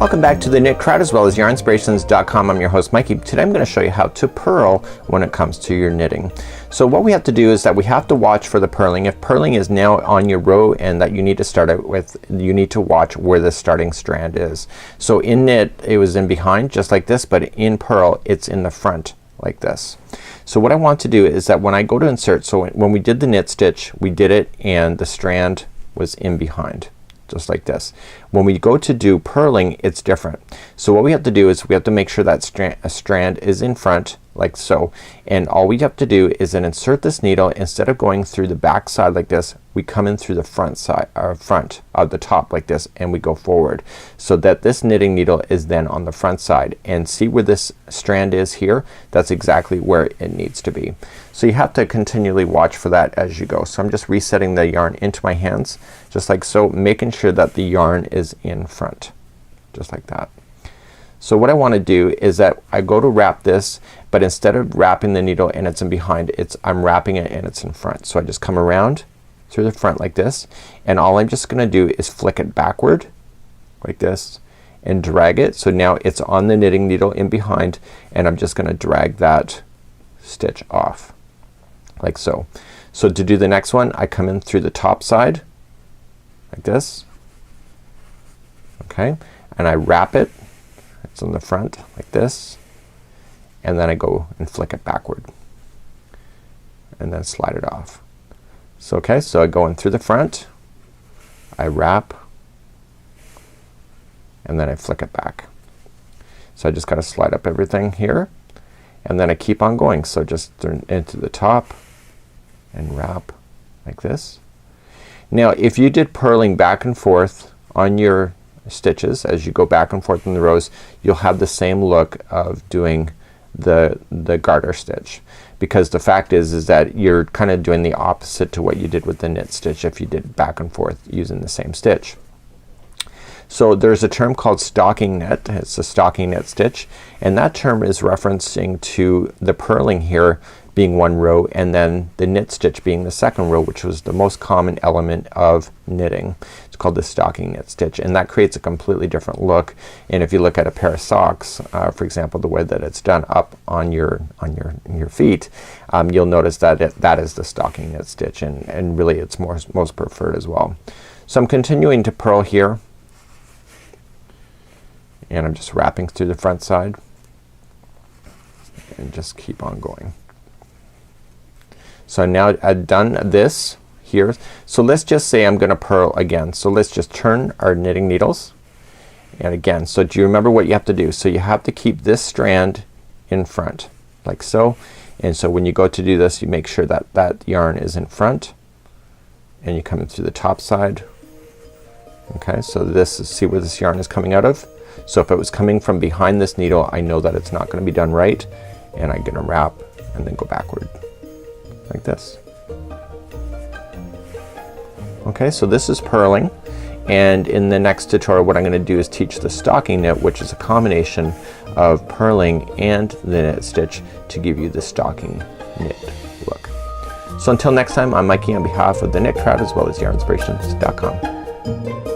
Welcome back to the Knit Crowd as well as yarnspirations.com. I'm your host Mikey. Today I'm going to show you how to purl when it comes to your knitting. So what we have to do is that we have to watch for the purling. If purling is now on your row and that you need to start out with, you need to watch where the starting strand is. So in knit it was in behind just like this, but in purl it's in the front like this. So what I want to do is that when I go to insert, so when we did the knit stitch we did it and the strand was in behind. Just like this. When we go to do purling it's different. So what we have to do is we have to make sure that a strand is in front like so, and all we have to do is then insert this needle. Instead of going through the back side like this, we come in through the front side or front of the top like this, and we go forward so that this knitting needle is then on the front side. And see where this strand is here? That's exactly where it needs to be. So you have to continually watch for that as you go. So I'm just resetting the yarn into my hands just like so, making sure that the yarn is in front just like that. So what I want to do is that I go to wrap this, but instead of wrapping the needle and it's in behind, I'm wrapping it and it's in front. So I just come around through the front like this, and all I'm just gonna do is flick it backward like this and drag it. So now it's on the knitting needle in behind, and I'm just gonna drag that stitch off like so. So to do the next one I come in through the top side like this, okay, and I wrap it. It's on the front like this, and then I go and flick it backward and then slide it off. So okay, so I go in through the front, I wrap, and then I flick it back. So I just gotta slide up everything here, and then I keep on going. So just turn into the top and wrap like this. Now if you did purling back and forth on your stitches as you go back and forth in the rows, you'll have the same look of doing the garter stitch, because the fact is that you're kind of doing the opposite to what you did with the knit stitch if you did back and forth using the same stitch. So there's a term called stocking knit. It's a stocking knit stitch, and that term is referencing to the purling here being one row and then the knit stitch being the second row, which was the most common element of knitting. It's called the stocking knit stitch, and that creates a completely different look. And if you look at a pair of socks, for example, the way that it's done up on your feet, you'll notice that that is the stocking knit stitch, and really it's most preferred as well. So I'm continuing to purl here, and I'm just wrapping through the front side and just keep on going. So now I've done this here. So let's just say I'm gonna purl again. So let's just turn our knitting needles, and again, so do you remember what you have to do? So you have to keep this strand in front like so, and so when you go to do this you make sure that that yarn is in front, and you come in through the top side. Okay, so this is, see where this yarn is coming out of? So if it was coming from behind this needle, I know that it's not gonna be done right, and I'm gonna wrap and then go backward like this. Okay, so this is purling, and in the next tutorial what I'm gonna do is teach the stocking knit, which is a combination of purling and the knit stitch to give you the stocking knit look. So until next time, I'm Mikey on behalf of the Knit Crowd as well as yarnspirations.com.